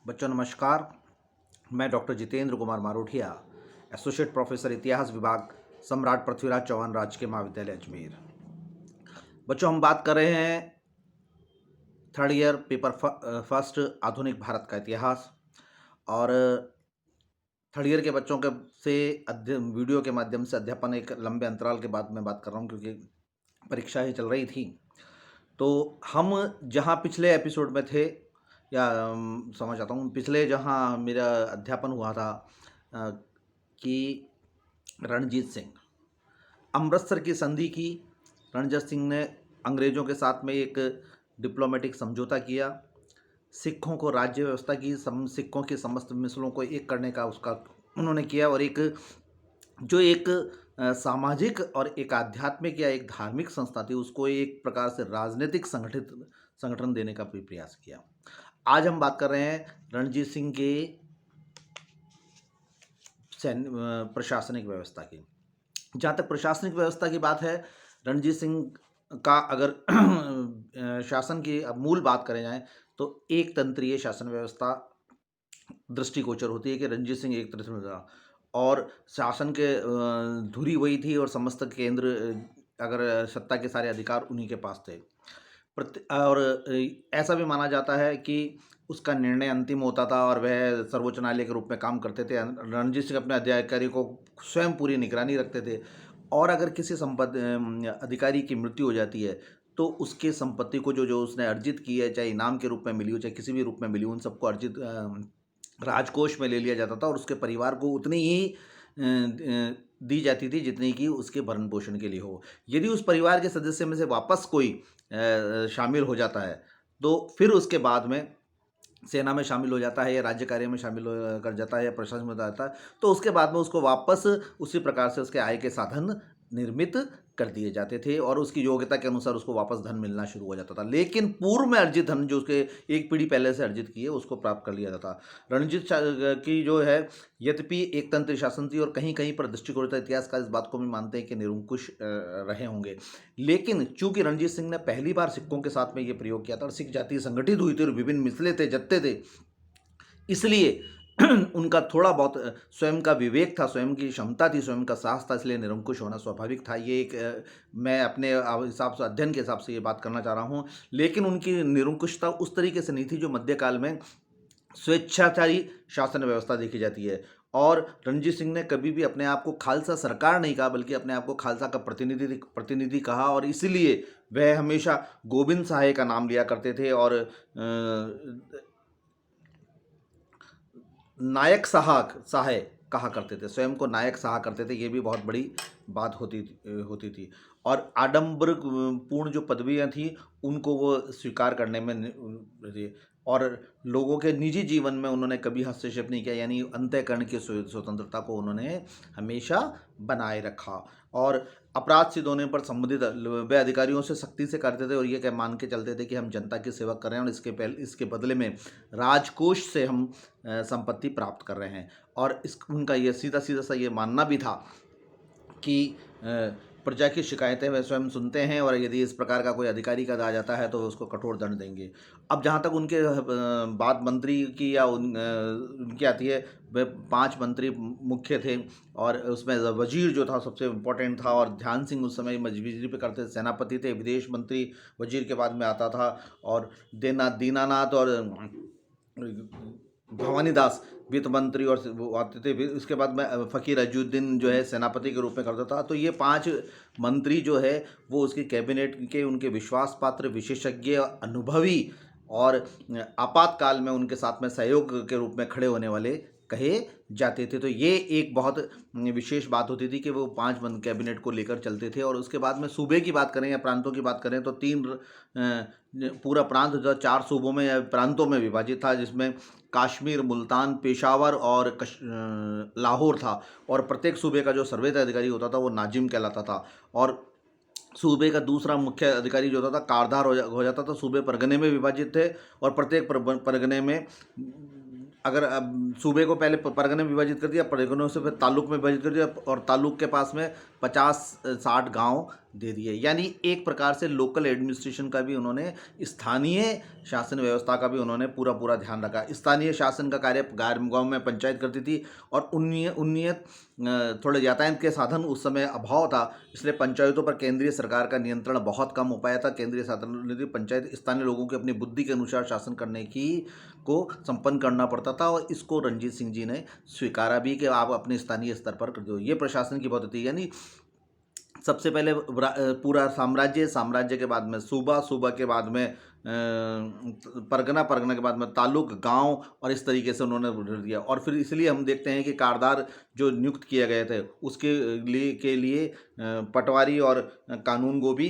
बच्चों नमस्कार। मैं doctor Jitendra Kumar Marothia, associate professor इतिहास विभाग, सम्राट पृथ्वीराज चौहान राजकीय महाविद्यालय अजमेर। बच्चों हम बात कर रहे हैं थर्ड ईयर पेपर फर्स्ट आधुनिक भारत का इतिहास। और थर्ड ईयर के बच्चों के से वीडियो के माध्यम से अध्यापन एक लंबे अंतराल के बाद मैं बात कर रहा हूँ, क्योंकि परीक्षा ही चल रही थी। तो हम जहाँ पिछले एपिसोड में थे, या समझ आता हूँ, पिछले जहाँ मेरा अध्यापन हुआ था कि रणजीत सिंह अमृतसर की संधि की। रणजीत सिंह ने अंग्रेज़ों के साथ में एक डिप्लोमेटिक समझौता किया, सिखों को राज्य व्यवस्था की, सिखों की समस्त मिसलों को एक करने का उसका उन्होंने किया, और एक जो एक सामाजिक और एक आध्यात्मिक या एक धार्मिक संस्था थी उसको एक प्रकार से राजनीतिक संगठन देने का भी प्रयास किया। आज हम बात कर रहे हैं रणजीत सिंह के प्रशासनिक व्यवस्था की। जहाँ तक प्रशासनिक व्यवस्था की बात है, रणजीत सिंह का अगर शासन की अब मूल बात करें जाए तो एक तंत्रीय शासन व्यवस्था दृष्टिगोचर होती है कि रणजीत सिंह एक तरह से और शासन के धुरी वही थी, और समस्त केंद्र अगर सत्ता के सारे अधिकार उन्हीं के पास थे। और ऐसा भी माना जाता है कि उसका निर्णय अंतिम होता था और वह सर्वोच्च न्यायालय के रूप में काम करते थे। रणजीत सिंह अपने अधिकारी को स्वयं पूरी निगरानी रखते थे, और अगर किसी अधिकारी की मृत्यु हो जाती है तो उसके संपत्ति को जो जो उसने अर्जित की है, चाहे इनाम के रूप में मिली हो चाहे किसी भी रूप में मिली हो, उन सबको अर्जित राजकोष में ले लिया जाता था, और उसके परिवार को उतनी ही दी जाती थी जितनी कि उसके भरण पोषण के लिए हो। यदि उस परिवार के सदस्य में से वापस कोई शामिल हो जाता है तो फिर उसके बाद में सेना में शामिल हो जाता है या राज्य कार्य में शामिल कर जाता है या प्रशासन में जाता है, तो उसके बाद में उसको वापस उसी प्रकार से उसके आय के साधन निर्मित कर दिए जाते थे, और उसकी योग्यता के अनुसार उसको वापस धन मिलना शुरू हो जाता था। लेकिन पूर्व में अर्जित धन जो उसके एक पीढ़ी पहले से अर्जित की है उसको प्राप्त कर लिया जाता। रणजीत की जो है, यद्यपि एक तंत्र शासन थी और कहीं कहीं पर दृष्टिकोण था, इतिहासकार इस बात को भी मानते हैं कि निरंकुश रहे होंगे, लेकिन चूंकि रणजीत सिंह ने पहली बार सिखों के साथ में ये प्रयोग किया था और सिख जाति संगठित हुई थी और विभिन्न मिसले थे, जत्थे थे, इसलिए उनका थोड़ा बहुत स्वयं का विवेक था, स्वयं की क्षमता थी, स्वयं का साहस था, इसलिए निरंकुश होना स्वाभाविक था। ये एक मैं अपने हिसाब से, अध्ययन के हिसाब से ये बात करना चाह रहा हूँ। लेकिन उनकी निरंकुशता उस तरीके से नहीं थी जो मध्यकाल में स्वेच्छाचारी शासन व्यवस्था देखी जाती है। और रणजीत सिंह ने कभी भी अपने आप को खालसा सरकार नहीं कहा, बल्कि अपने आप को खालसा का प्रतिनिधि कहा, और इसीलिए वह हमेशा गोविंद सहाय का नाम लिया करते थे, और नायक सहाय कहा करते थे, स्वयं को नायक सहा करते थे। ये भी बहुत बड़ी बात होती थी। और आडंबर पूर्ण जो पदवियां थी उनको वो स्वीकार करने में और लोगों के निजी जीवन में उन्होंने कभी हस्तक्षेप नहीं किया, यानी अंतःकरण की स्वतंत्रता को उन्होंने हमेशा बनाए रखा। और अपराध सिद्ध होने पर संबंधित वे अधिकारियों से सख्ती से करते थे, और ये क्या मान के चलते थे कि हम जनता की सेवा कर रहे हैं और इसके बदले में राजकोष से हम संपत्ति प्राप्त कर रहे हैं। और उनका ये सीधा सा ये मानना भी था कि प्रजा की शिकायतें वे स्वयं सुनते हैं, और यदि इस प्रकार का कोई अधिकारी का आ जाता है तो उसको कठोर दंड देंगे। अब जहाँ तक उनके बात मंत्री की या उनकी आती है, वे 5 मंत्री मुख्य थे, और उसमें वजीर जो था सबसे इम्पोर्टेंट था, और ध्यान सिंह उस समय वजीरी पे करते, सेनापति थे, विदेश मंत्री वजीर के बाद में आता था, और दीनानाथ और भवानी दास वित्त मंत्री और वो आते थे। फिर उसके बाद में फ़कीर अजुद्दीन जो है सेनापति के रूप में करता था। तो ये 5 मंत्री जो है वो उसकी कैबिनेट के उनके विश्वास पात्र, विशेषज्ञ, अनुभवी, और आपातकाल में उनके साथ में सहयोग के रूप में खड़े होने वाले कहे जाते थे। तो ये एक बहुत विशेष बात होती थी कि वो 5 कैबिनेट को लेकर चलते थे। और उसके बाद में सूबे की बात करें या प्रांतों की बात करें तो 3 पूरा प्रांत जो 4 सूबों में या प्रांतों में विभाजित था, जिसमें कश्मीर, मुल्तान, पेशावर और लाहौर था। और प्रत्येक सूबे का जो सर्वे अधिकारी होता था वो नाजिम कहलाता था, और सूबे का दूसरा मुख्य अधिकारी जो होता था कारदार हो जाता था। सूबे परगने में विभाजित थे, और प्रत्येक परगने में, अगर सूबे को पहले परगने में विभाजित कर दिया, परगनों से फिर ताल्लुक में विभाजित कर दिया, और ताल्लुक के पास में 50-60 गांव दे दिए। यानी एक प्रकार से लोकल एडमिनिस्ट्रेशन का भी उन्होंने, स्थानीय शासन व्यवस्था का भी उन्होंने पूरा पूरा ध्यान रखा। स्थानीय शासन का कार्य गाँव में पंचायत करती थी, और उन्नीय थोड़े यातायात के साधन उस समय अभाव था, इसलिए पंचायतों पर केंद्रीय सरकार का नियंत्रण बहुत कम हो पाया था। केंद्रीय साधन पंचायत स्थानीय लोगों की अपनी बुद्धि के अनुसार शासन करने की को संपन्न करना पड़ता था, और इसको रणजीत सिंह जी ने स्वीकारा भी कि आप अपने स्थानीय स्तर पर कर दो। ये प्रशासन की पद्धति, यानी सबसे पहले पूरा साम्राज्य, साम्राज्य के बाद में सूबा, सूबा के बाद में परगना, परगना के बाद में तालुक, गांव, और इस तरीके से उन्होंने बढ़ दिया। और फिर इसलिए हम देखते हैं कि कारदार जो नियुक्त किए गए थे उसके लिए पटवारी और कानूनगो भी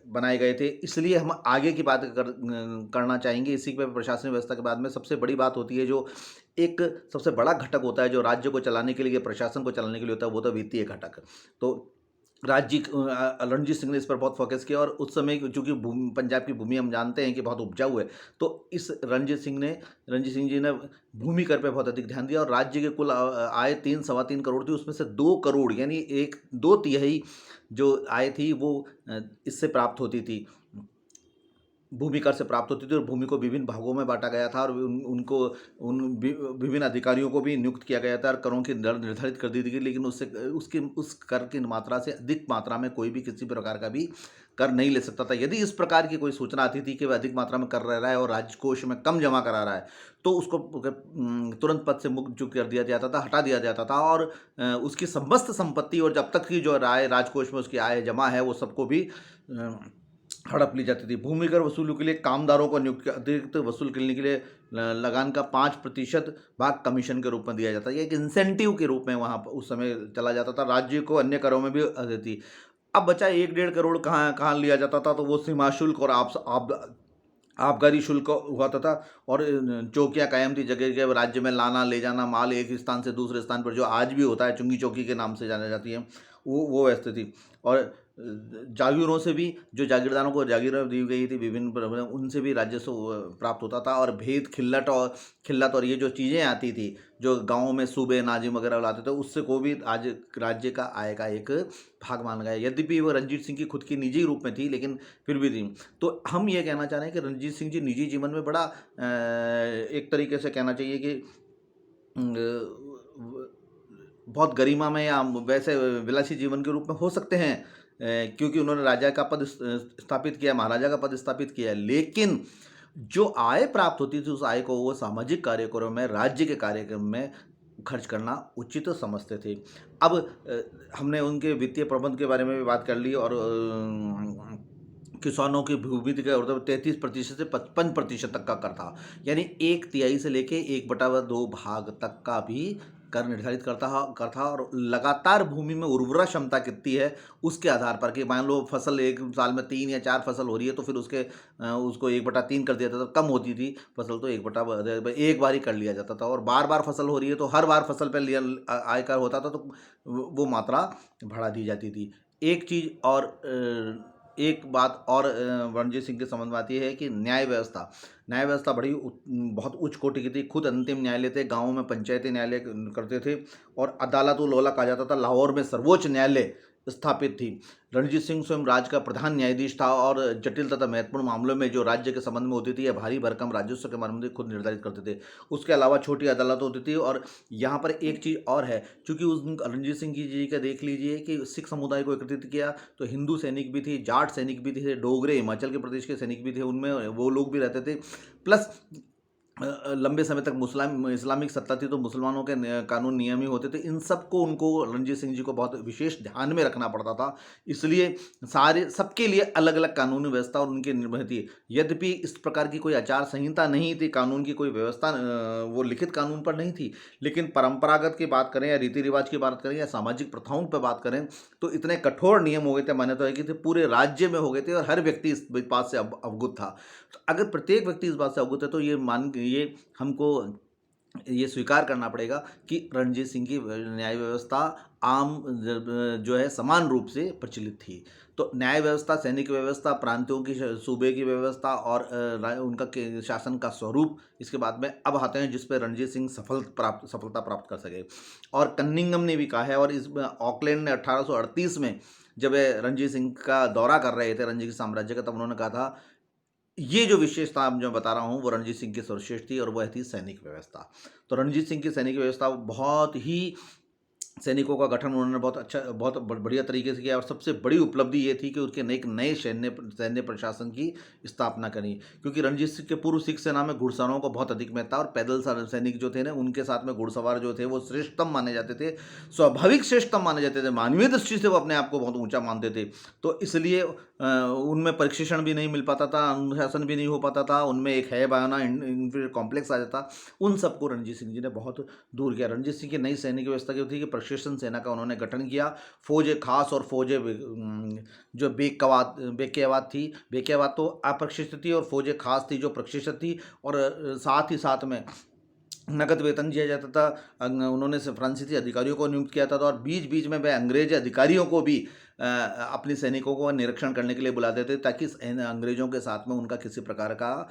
बनाए गए थे। इसलिए हम आगे की बात करना चाहेंगे। इसी पे प्रशासनिक व्यवस्था के बाद में सबसे बड़ी बात होती है, जो एक सबसे बड़ा घटक होता है जो राज्य को चलाने के लिए, प्रशासन को चलाने के लिए होता है, वो तो वित्तीय घटक। तो रणजीत सिंह ने इस पर बहुत फोकस किया, और उस समय चूंकि पंजाब की भूमि हम जानते हैं कि बहुत उपजाऊ है, तो इस रणजीत सिंह जी ने भूमि कर पे बहुत अधिक ध्यान दिया, और राज्य के कुल आय 3-3.25 करोड़ थी, उसमें से 2 करोड़ यानी 1/2 जो आय थी वो इससे प्राप्त होती थी, भूमि कर से प्राप्त होती थी, और भूमि को विभिन्न भागों में बांटा गया था, और उनको विभिन्न अधिकारियों को भी नियुक्त किया गया था, और करों की दर निर्धारित कर दी थी। लेकिन उस कर की मात्रा से अधिक मात्रा में कोई भी किसी प्रकार का भी कर नहीं ले सकता था। यदि इस प्रकार की कोई सूचना आती थी कि वह अधिक मात्रा में कर रहा है और राजकोष में कम जमा करा रहा है, तो उसको तुरंत पद से मुक्त कर दिया जाता था, हटा दिया जाता था, और उसकी समस्त संपत्ति और जब तक की जो राजकोष में उसकी आय जमा है वो सबको भी हड़प ली जाती थी। भूमि कर वसूली के लिए कामदारों को नियुक्त, अतिरिक्त वसूल करने के लिए लगान का 5% भाग कमीशन के रूप में दिया जाता है। एक इंसेंटिव के रूप में वहाँ उस समय चला जाता था। राज्य को अन्य करों में भी देती। अब बचा 1-1.5 करोड़ कहाँ लिया जाता था, तो वो सीमा शुल्क और आबकारी शुल्क हुआ था, और चौकियाँ कायम थी जगह जगह राज्य में लाना ले जाना माल एक स्थान से दूसरे स्थान पर, जो आज भी होता है, चुंगी चौकी के नाम से जानी जाती है, वो व्यवस्था थी। और जागीरों से भी, जो जागीरदारों को जागीरें दी गई थी विभिन्न, उनसे भी राजस्व प्राप्त होता था। और भेद, खिल्लत और ये जो चीज़ें आती थी, जो गाँव में सूबे नाजिम वगैरह लाते थे, उससे को भी आज राज्य का आय का एक भाग माना गया। यद्यपि वो रणजीत सिंह की खुद की निजी रूप में थी, लेकिन फिर भी थी। तो हम ये कहना चाह रहे हैं कि रणजीत सिंह जी निजी जीवन में बड़ा एक तरीके से कहना चाहिए कि बहुत गरिमा में या वैसे विलासी जीवन के रूप में हो सकते हैं, क्योंकि उन्होंने राजा का पद स्थापित किया, महाराजा का पद स्थापित किया, लेकिन जो आय प्राप्त होती थी उस आय को वो सामाजिक कार्यक्रम में, राज्य के कार्यक्रम में खर्च करना उचित समझते थे। अब हमने उनके वित्तीय प्रबंध के बारे में भी बात कर ली, और किसानों की भूमि का 33% से 55% तक का कर था, यानी 1/3 से लेके 1/2 भाग तक का भी कर निर्धारित करता था। और लगातार भूमि में उर्वरा क्षमता कितनी है उसके आधार पर, कि मान लो फसल एक साल में 3 या 4 फसल हो रही है, तो फिर उसको 1/3 कर दिया जाता था। कम होती थी फसल तो एक बार ही कर लिया जाता था, और बार बार फसल हो रही है तो हर बार फसल पर आयकर होता था, तो वो मात्रा बढ़ा दी जाती थी। एक बात और रणजीत सिंह के संबंध में आती है कि न्याय व्यवस्था बहुत उच्च कोटि की थी। खुद अंतिम न्यायालय थे, गाँवों में पंचायती न्यायालय करते थे, और अदालत उल कहा जाता था। लाहौर में सर्वोच्च न्यायालय स्थापित थी। रणजीत सिंह स्वयं राज्य का प्रधान न्यायाधीश था, और जटिल तथा महत्वपूर्ण मामलों में जो राज्य के संबंध में होती थी या भारी भरकम राजस्व के मामले खुद निर्धारित करते थे। उसके अलावा छोटी अदालत होती थी। और यहाँ पर एक चीज़ और है, चूँकि उस रणजीत सिंह जी का देख लीजिए कि सिख समुदाय को एकत्रित किया, तो हिंदू सैनिक भी थे, जाट सैनिक भी थे, डोगरे हिमाचल के प्रदेश के सैनिक भी थे, उनमें वो लोग भी रहते थे। प्लस लंबे समय तक इस्लामिक सत्ता थी, तो मुसलमानों के कानून नियम ही होते थे। इन सबको उनको रणजीत सिंह जी को बहुत विशेष ध्यान में रखना पड़ता था, इसलिए सबके लिए अलग अलग कानूनी व्यवस्था और उनकी निर्भर थी। यद्यपि इस प्रकार की कोई आचार संहिता नहीं थी, कानून की कोई व्यवस्था वो लिखित कानून पर नहीं थी, लेकिन परंपरागत की बात करें या रीति रिवाज की बात करें या सामाजिक प्रथाओं पर बात करें, तो इतने कठोर नियम हो गए थे, मान्यता है कि पूरे राज्य में हो गए थे, और हर व्यक्ति इस बात से अवगत था। तो अगर प्रत्येक व्यक्ति इस बात से अवगत है, तो ये हमको ये स्वीकार करना पड़ेगा कि रणजीत सिंह की न्याय व्यवस्था आम जो है समान रूप से प्रचलित थी। तो न्याय व्यवस्था, सैनिक व्यवस्था, प्रांतों की सूबे की व्यवस्था और उनका शासन का स्वरूप, इसके बाद में अब आते हैं जिस पे रणजीत सिंह सफलता प्राप्त कर सके। और कन्निंगम ने भी कहा है, और इस ऑकलैंड ने 1838 में जब रणजीत सिंह का दौरा कर रहे थे रणजीत साम्राज्य का, तब उन्होंने कहा था ये जो विशेषता अब जो बता रहा हूँ वो रणजीत सिंह की सर्वश्रेष्ठ थी, और वह थी सैनिक व्यवस्था। तो रणजीत सिंह की सैनिक व्यवस्था बहुत ही, सैनिकों का गठन उन्होंने बहुत अच्छा, बहुत बढ़िया तरीके से किया, और सबसे बड़ी उपलब्धि ये थी कि उसके एक नए सैन्य प्रशासन की स्थापना करी। क्योंकि रणजीत सिंह के पूर्व सिख सेना में घुड़सवारों को बहुत अधिक महत्व था, और पैदल सैनिक जो थे ना, उनके साथ में घुड़सवार जो थे वो श्रेष्ठतम माने जाते थे, स्वाभाविक श्रेष्ठतम माने जाते थे, मानवीय दृष्टि से वो अपने आप को बहुत ऊंचा मानते थे। तो इसलिए उनमें प्रशिक्षण भी नहीं मिल पाता था, अनुशासन भी नहीं हो पाता था, उनमें एक है बयाना इन्फीरियर कॉम्प्लेक्स आ जाता। उन सबको रणजीत सिंह जी ने बहुत दूर किया। रणजीत सिंह की नई सैनिक व्यवस्था की थी कि प्रशिक्षण सेना का उन्होंने गठन किया। फौज खास और फौज जो बेकेवाद थी, बेकेवाद तो अप्रशिक्षित थी, और फौज खास थी जो प्रशिक्षित थी, और साथ ही साथ में नगद वेतन दिया जाता था। उन्होंने फ्रांसीसी अधिकारियों को नियुक्त किया था, और बीच बीच में वह अंग्रेज अधिकारियों को भी अपने सैनिकों को निरीक्षण करने के लिए बुलाते थे, ताकि अंग्रेजों के साथ में उनका किसी प्रकार का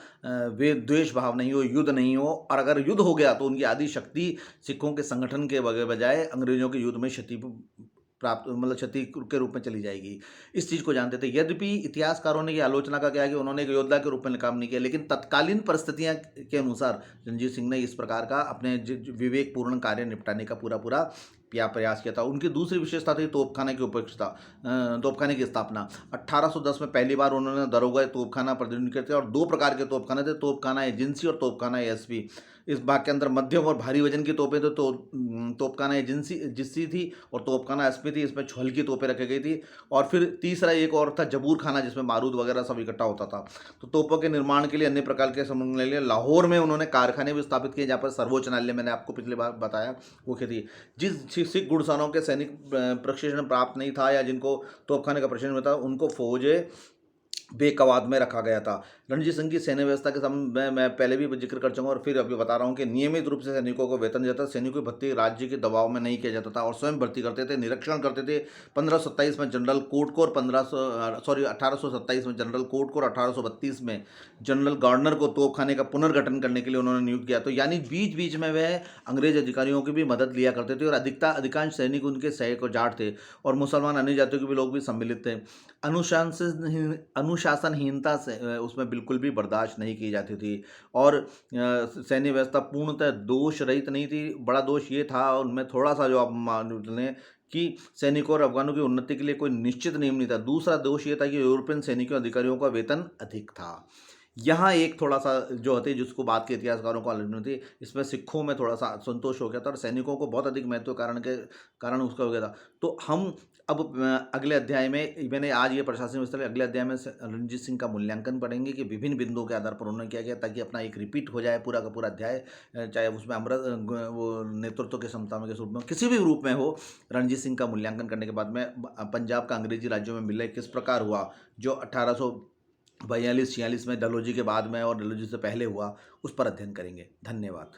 वे द्वेष भाव नहीं हो, युद्ध नहीं हो, और अगर युद्ध हो गया तो उनकी आधी शक्ति सिखों के संगठन के बजाय अंग्रेजों के युद्ध में क्षति प्राप्त, मतलब क्षति के रूप में चली जाएगी। इस चीज़ को जानते थे। यद्यपि इतिहासकारों ने ये आलोचना का क्या है कि उन्होंने एक योद्धा के रूप में काम नहीं किया, लेकिन तत्कालीन परिस्थितियां के अनुसार रणजीत सिंह ने इस प्रकार का अपने विवेकपूर्ण कार्य निपटाने का पूरा प्रयास किया था। उनकी दूसरी विशेषता थी तोपखाने की उपेक्षा, तोपखाने की स्थापना। 1810 में पहली बार उन्होंने दरोगा तोपखाना प्रतिनिधित्व किया था, और दो प्रकार के तोपखाने थे, तोपखाना एजेंसी और तोपखाना एएसपी। इस भाग के अंदर मध्यम और भारी वजन की तोपें थे, तो तोपखाना एजेंसी थी, और तोपखाना एसपी थी, इसमें छल की तोपें रखी गई थी। और फिर तीसरा एक और था जबूर खाना, जिसमें बारूद वगैरह सब इकट्ठा होता था। तो तोपों के निर्माण के लिए अन्य प्रकार के सामान ले लिए। लाहौर में उन्होंने कारखाने भी स्थापित किए, जहाँ पर सर्वोच्च न्यायालय, मैंने आपको पिछली बार बताया, वो क्या थी। जिस सिख घुड़सवारों के सैनिक प्रशिक्षण प्राप्त नहीं था, या जिनको तोपखाने का प्रशिक्षण मिला था, उनको फौज बेकवाद में रखा गया था। रणजीत सिंह की सैन्य व्यवस्था के संबंध में मैं पहले भी जिक्र कर चुका, और फिर अभी बता रहा हूँ कि नियमित रूप से सैनिकों को वेतन दिया जाता था। सैनिकों की भर्ती राज्य के दबाव में नहीं किया जाता था, और स्वयं भर्ती करते थे, निरीक्षण करते थे। 1527 में जनरल कोटकोर, 1827 में जनरल कोटकोर, 1832 में जनरल गार्डनर को तोपखाने का पुनर्गठन करने के लिए उन्होंने नियुक्त किया। तो यानी बीच बीच में वह अंग्रेज अधिकारियों की भी मदद लिया करते थे, और अधिकांश सैनिक उनके सह को जाट थे, और मुसलमान अन्य जातियों के भी लोग भी सम्मिलित थे। अनुशासनहीनता से उसमें बिल्कुल भी बर्दाश्त नहीं की जाती थी, और सैन्य व्यवस्था पूर्णतः दोष रहित नहीं थी। बड़ा दोष ये था उनमें, थोड़ा सा जो आप मान लें कि सैनिकों और अफगानों की उन्नति के लिए कोई निश्चित नियम नहीं था। दूसरा दोष ये था कि यूरोपियन सैनिकों अधिकारियों का वेतन अधिक था। यहाँ एक थोड़ा सा जो होती है, जिसको बात के इतिहासकारों को आलोचना थी, इसमें सिखों में थोड़ा सा असंतोष हो गया था, और सैनिकों को बहुत अधिक महत्व कारण उसका हो गया था। तो हम अब अगले अध्याय में, मैंने आज ये प्रशासन व्यवस्था के अगले अध्याय में रणजीत सिंह का मूल्यांकन पढ़ेंगे कि विभिन्न बिंदुओं के आधार पर उन्होंने क्या किया, ताकि अपना एक रिपीट हो जाए पूरा का पूरा अध्याय, चाहे उसमें वो नेतृत्व के क्षमता में, के रूप में, किसी भी रूप में हो। रणजीत सिंह का मूल्यांकन करने के बाद में पंजाब का अंग्रेजी राज्यों में विलय किस प्रकार हुआ, जो 1842-46 में डलहौजी के बाद में और डलहौजी से पहले हुआ, उस पर अध्ययन करेंगे। धन्यवाद।